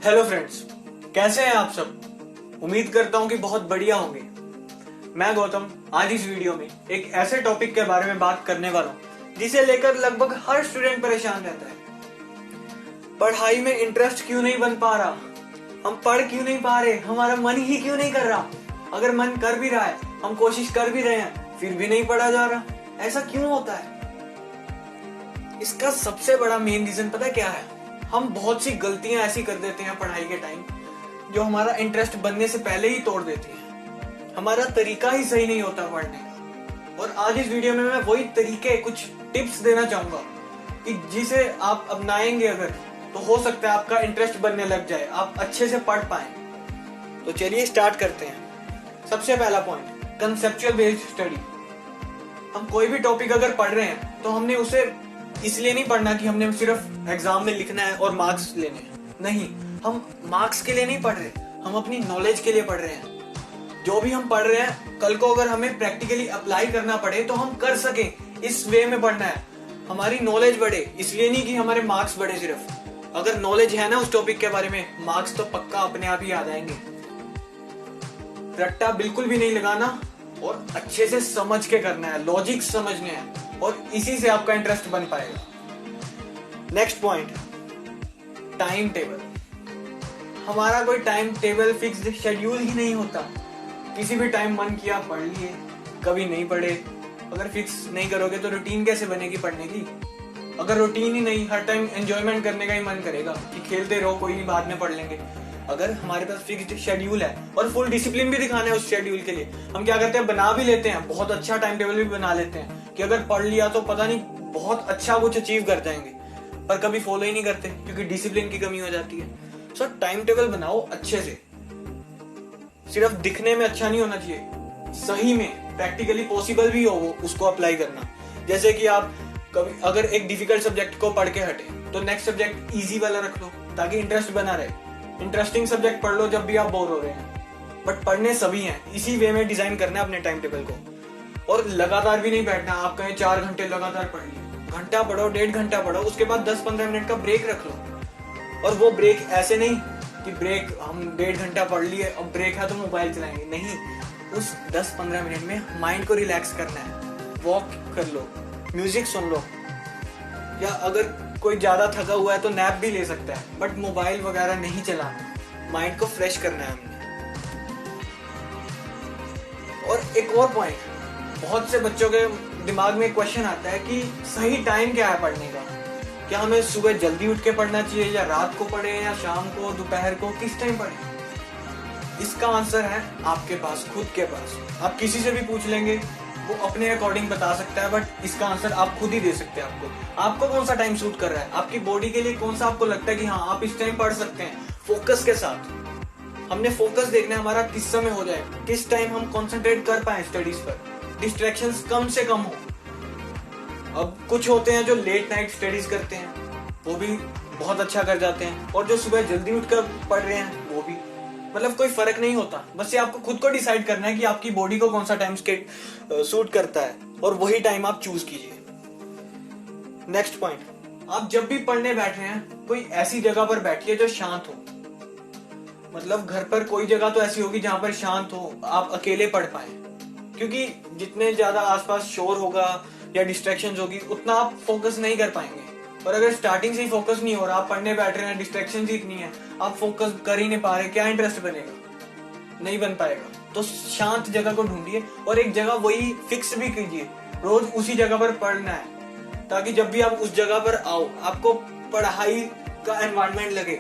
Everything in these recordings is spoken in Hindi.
हेलो फ्रेंड्स, कैसे हैं आप सब। उम्मीद करता हूं कि बहुत बढ़िया होंगे। मैं गौतम आज इस वीडियो में एक ऐसे टॉपिक के बारे में बात करने वाला हूं जिसे लेकर लगभग हर स्टूडेंट परेशान रहता है। पढ़ाई में इंटरेस्ट क्यों नहीं बन पा रहा, हम पढ़ क्यों नहीं पा रहे, हमारा मन ही क्यों नहीं कर रहा। अगर मन कर भी रहा है, हम कोशिश कर भी रहे हैं, फिर भी नहीं पढ़ा जा रहा। ऐसा क्यों होता है? इसका सबसे बड़ा मेन रीजन पता है क्या है? हम बहुत सी गलतियां ऐसी कर देते हैं पढ़ाई के टाइम जो हमारा इंटरेस्ट बनने से पहले ही तोड़ देती है। हमारा तरीका ही सही नहीं होता पढ़ने का। और आज इस वीडियो में मैं वही तरीके, कुछ टिप्स देना चाहूंगा कि जिसे आप अपनाएंगे अगर, तो हो सकता है आपका इंटरेस्ट बनने लग जाए, आप अच्छे से पढ़ पाए। तो चलिए स्टार्ट करते हैं। सबसे पहला पॉइंट, कंसेप्चुअल बेस्ड स्टडी। हम कोई भी टॉपिक अगर पढ़ रहे हैं तो हमने उसे इसलिए नहीं पढ़ना कि हमने सिर्फ एग्जाम में लिखना है और मार्क्स लेने हैं। नहीं, हम मार्क्स के लिए नहीं पढ़ रहे, हम अपनी नॉलेज के लिए पढ़ रहे हैं। जो भी हम पढ़ रहे हैं, कल को अगर हमें प्रैक्टिकली अप्लाई करना पड़े तो हम कर सकें। इस वे में पढ़ना है, हमारी नॉलेज बढ़े, इसलिए नहीं कि हमारे मार्क्स बढ़े। सिर्फ अगर नॉलेज है ना उस टॉपिक के बारे में, मार्क्स तो पक्का अपने आप ही आ जाएंगे। रट्टा बिल्कुल भी नहीं लगाना और अच्छे से समझ के करना है, लॉजिक समझने हैं, और इसी से आपका इंटरेस्ट बन पाएगा। Next point, time table. हमारा कोई टाइम टेबल फिक्स्ड शेड्यूल ही नहीं होता। किसी भी टाइम मन किया पढ़ लिए, कभी नहीं पढ़े। अगर फिक्स नहीं करोगे तो रूटीन कैसे बनेगी पढ़ने की? अगर रूटीन ही नहीं, हर टाइम एंजॉयमेंट करने का ही मन करेगा कि खेलते रहो, कोई नहीं, बाद में पढ़ लेंगे। अगर हमारे पास फिक्स्ड शेड्यूल है और फुल डिसिप्लिन भी दिखाना है उस शेड्यूल के लिए, हम क्या करते हैं, बना भी लेते हैं, बहुत अच्छा टाइम टेबल भी बना लेते हैं कि अगर पढ़ लिया तो पता नहीं बहुत अच्छा कुछ अचीव कर जाएंगे, पर कभी फॉलो ही नहीं करते क्योंकि डिसिप्लिन की कमी हो जाती है। सो टाइम टेबल बनाओ अच्छे से। सिर्फ दिखने में अच्छा नहीं होना चाहिए, सही में प्रैक्टिकली पॉसिबल भी हो वो उसको अप्लाई करना। जैसे कि आप कभी अगर एक डिफिकल्ट सब्जेक्ट को पढ़ के हटे तो नेक्स्ट सब्जेक्ट इजी वाला रख लो ताकि इंटरेस्ट बना रहे। इंटरेस्टिंग सब्जेक्ट पढ़ लो जब भी आप बोर हो रहे हैं। बट पढ़ने सभी हैं, इसी वे में डिजाइन करना है अपने टाइम टेबल को। और लगातार भी नहीं बैठना। आप कहें 4 घंटे लगातार पढ़ लिए, घंटा पढ़ो, 1.5 घंटा पढ़ो, उसके बाद 10-15 मिनट का ब्रेक रख लो। और वो ब्रेक ऐसे नहीं कि ब्रेक हम 1.5 घंटा पढ़ लिए, अब ब्रेक है तो मोबाइल चलाएंगे। नहीं, उस 10-15 मिनट में माइंड को रिलैक्स करना है। वॉक कर लो, म्यूजिक सुन लो, या अगर कोई ज्यादा थका हुआ है तो नैप भी ले सकता है, बट मोबाइल वगैरह नहीं चलाना। माइंड को फ्रेश करना है हमने। और एक और पॉइंट, बहुत से बच्चों के दिमाग में क्वेश्चन आता है कि सही टाइम क्या है पढ़ने का। क्या हमें सुबह जल्दी उठ के पढ़ना चाहिए, या रात को पढ़े, या शाम को, दोपहर को, किस टाइम पढ़े? इसका आंसर है आपके पास, खुद के पास। आप किसी से भी पूछ लेंगे, वो अपने अकॉर्डिंग बता सकता है, बट इसका आंसर आप खुद ही दे सकते हैं। आपको कौन सा टाइम सूट कर रहा है, आपकी बॉडी के लिए कौन सा आपको लगता है कि हाँ आप इस टाइम पढ़ सकते हैं फोकस के साथ। हमने फोकस देखना है हमारा किस समय हो जाए, किस टाइम हम कंसंट्रेट कर पाए स्टडीज पर, डिस्ट्रैक्शंस कम से कम हो। अब कुछ होते हैं जो लेट नाइट स्टडीज करते हैं, वो भी बहुत अच्छा कर जाते हैं, और जो सुबह जल्दी उठकर पढ़ रहे हैं वो भी। मतलब कोई फर्क नहीं होता, बस ये आपको खुद को डिसाइड करना है कि आपकी बॉडी को कौन सा टाइम सूट करता है, और वही टाइम आप चूज कीजिए। नेक्स्ट पॉइंट, आप जब भी पढ़ने बैठ रहे हैं कोई ऐसी जगह पर बैठिए जो शांत हो। मतलब घर पर कोई जगह तो ऐसी होगी जहां पर शांत हो, आप अकेले पढ़ पाए, क्योंकि जितने ज्यादा आसपास शोर होगा या डिस्ट्रैक्शंस होगी उतना आप फोकस नहीं कर पाएंगे। और अगर स्टार्टिंग से ही फोकस नहीं हो रहा, आप पढ़ने बैठ रहे हैं, डिस्ट्रैक्शंस ही इतनी है, आप फोकस कर ही नहीं पा रहे, क्या इंटरेस्ट बनेगा? नहीं बन पाएगा। तो शांत जगह को ढूंढिए और एक जगह वही फिक्स भी कीजिए, रोज उसी जगह पर पढ़ना है, ताकि जब भी आप उस जगह पर आओ आपको पढ़ाई का एनवायरनमेंट लगे,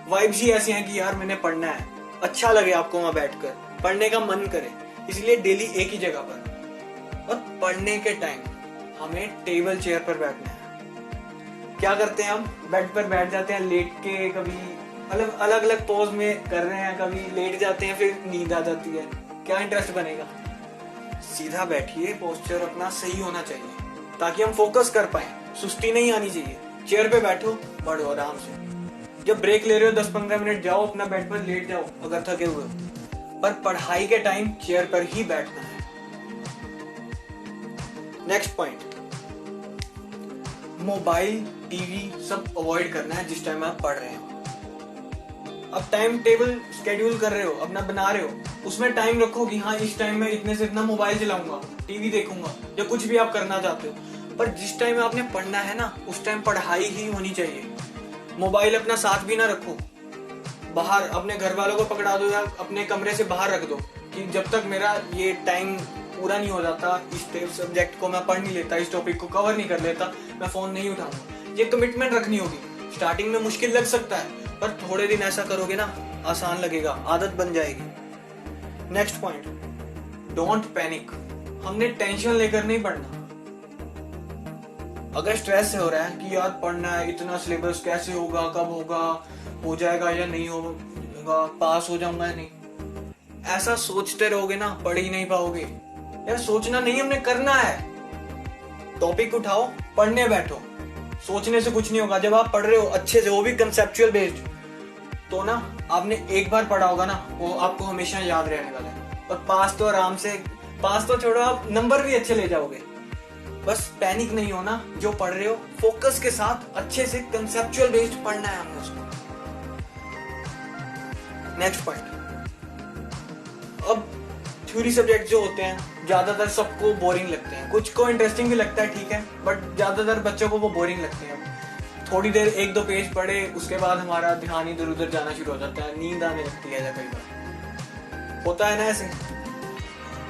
वाइब्स ही ऐसी हैं कि यार मैंने पढ़ना है, अच्छा लगे आपको वहां बैठकर, पढ़ने का मन करे। इसलिए डेली एक ही जगह पर। और पढ़ने के टाइम हमें टेबल चेयर पर बैठना है। क्या करते हैं हम, बेड पर बैठ जाते हैं लेट के, कभी अलग अलग पोज में कर रहे हैं, कभी लेट जाते हैं, फिर नींद आ जाती है, क्या इंटरेस्ट बनेगा? सीधा बैठिए, पोस्चर अपना सही होना चाहिए ताकि हम फोकस कर पाए, सुस्ती नहीं आनी चाहिए। चेयर पे बैठो, पढ़ो आराम से। जब ब्रेक ले रहे हो 10-15 मिनट, जाओ अपना बेड पर लेट जाओ अगर थके हुए हो, पर पढ़ाई के टाइम चेयर पर ही बैठना है। नेक्स्ट पॉइंट, मोबाइल, टीवी सब अवॉइड करना है जिस टाइम आप पढ़ रहे हो। अब टाइम टेबल स्केड्यूल कर रहे हो, अपना बना रहे हो, उसमें टाइम रखो कि हाँ इस टाइम में इतने से इतना मोबाइल चलाऊंगा, टीवी देखूंगा या कुछ भी आप करना चाहते हो। पर जिस टाइम आपने पढ़ना है ना, उस टाइम पढ़ाई ही होनी चाहिए। मोबाइल अपना साथ भी ना रखो, बाहर अपने घर वालों को पकड़ा दो या अपने कमरे से बाहर रख दो कि जब तक मेरा ये टाइम पूरा नहीं हो जाता, इस सब्जेक्ट को मैं पढ़ नहीं लेता, इस टॉपिक को कवर नहीं कर लेता, मैं फोन नहीं उठाऊंगा। ये कमिटमेंट रखनी होगी। स्टार्टिंग में मुश्किल लग सकता है, पर थोड़े दिन ऐसा करोगे ना, आसान लगेगा, आदत बन जाएगी। Next point, don't panic. हमने टेंशन लेकर नहीं पढ़ना। अगर स्ट्रेस से हो रहा है कि यार पढ़ना है, इतना सिलेबस कैसे होगा, कब होगा, हो जाएगा या नहीं होगा, पास हो जाऊंगा या नहीं, ऐसा सोचते रहोगे ना, पढ़ ही नहीं पाओगे। यार सोचना नहीं, हमने करना है। टॉपिक उठाओ, पढ़ने बैठो। सोचने से कुछ नहीं होगा। जब आप पढ़ रहे हो अच्छे से, वो भी कंसेप्चुअल बेस्ड, तो ना आपने एक बार पढ़ा होगा ना, वो आपको हमेशा याद रहने वाला है। और पास तो आराम से, पास तो छोड़ो, आप नंबर भी अच्छे ले जाओगे। बस पैनिक नहीं होना, जो पढ़ रहे हो फोकस के साथ अच्छे से कंसेप्चुअल बेस्ड पढ़ना है हमने उसको। नेक्स्ट पॉइंट, अब थ्योरी सब्जेक्ट जो होते हैं ज्यादातर सबको बोरिंग लगते हैं, कुछ को इंटरेस्टिंग भी लगता है, ठीक है, बट ज्यादातर बच्चों को वो बोरिंग लगते हैं। थोड़ी देर एक दो पेज पढ़े, उसके बाद हमारा ध्यान इधर उधर जाना शुरू हो जाता है, नींद आने लगती है, कई बार होता है ना ऐसे।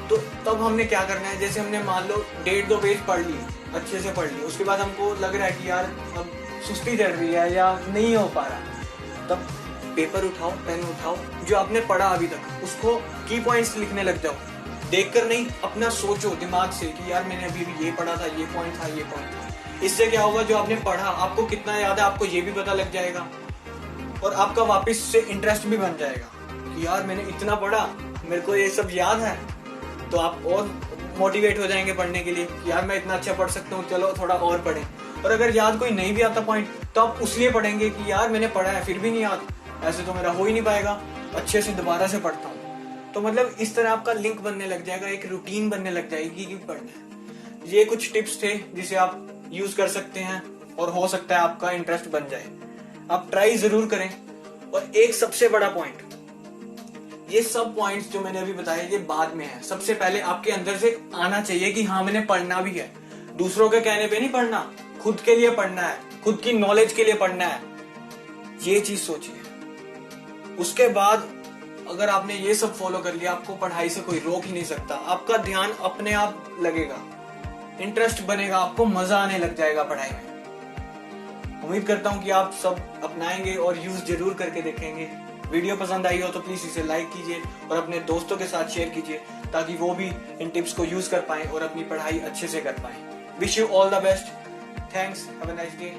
तो तब हमने क्या करना है, जैसे हमने मान लो 1.5-2 पेज पढ़ लिए, अच्छे से पढ़ लिए, उसके बाद हमको लग रहा है कि यार अब सुस्ती चढ़ रही है या नहीं हो पा रहा, तब पेपर उठाओ, पेन उठाओ, जो आपने पढ़ा अभी तक उसको की पॉइंट्स लिखने लग जाओ। देखकर नहीं, अपना सोचो दिमाग से कि यार मैंने अभी ये पढ़ा था, ये पॉइंट था, ये पॉइंट था। इससे क्या होगा, जो आपने पढ़ा आपको कितना याद है, आपको ये भी पता लग जाएगा, और आपका वापस से इंटरेस्ट भी बन जाएगा कि यार मैंने इतना पढ़ा, मेरे को ये सब याद है। तो आप और मोटिवेट हो जाएंगे पढ़ने के लिए कि यार मैं इतना अच्छा पढ़ सकता हूँ, चलो थोड़ा और पढ़ें। और अगर याद कोई नहीं भी आता पॉइंट, तो आप उसलिए पढ़ेंगे कि यार मैंने पढ़ा है फिर भी नहीं याद, ऐसे तो मेरा हो ही नहीं पाएगा, अच्छे से दोबारा से पढ़ता हूँ। तो मतलब इस तरह आपका लिंक बनने लग जाएगा, एक रूटीन बनने लग जाएगी कि पढ़ना है। ये कुछ टिप्स थे जिसे आप यूज कर सकते हैं और हो सकता है आपका इंटरेस्ट बन जाए। आप ट्राई जरूर करें। और एक सबसे बड़ा पॉइंट, ये सब पॉइंट्स जो मैंने अभी बताए ये बाद में है, सबसे पहले आपके अंदर से आना चाहिए कि हाँ मैंने पढ़ना भी है। दूसरों के कहने पे नहीं पढ़ना, खुद के लिए पढ़ना है, खुद की नॉलेज के लिए पढ़ना है, ये चीज सोचिए। उसके बाद अगर आपने ये सब फॉलो कर लिया, आपको पढ़ाई से कोई रोक ही नहीं सकता। आपका ध्यान अपने आप लगेगा, इंटरेस्ट बनेगा, आपको मजा आने लग जाएगा पढ़ाई में। उम्मीद करता हूं कि आप सब अपनाएंगे और यूज जरूर करके देखेंगे। वीडियो पसंद आई हो तो प्लीज इसे लाइक कीजिए और अपने दोस्तों के साथ शेयर कीजिए, ताकि वो भी इन टिप्स को यूज कर पाएं और अपनी पढ़ाई अच्छे से कर पाएं। Wish you all the best. Thanks, have a nice day.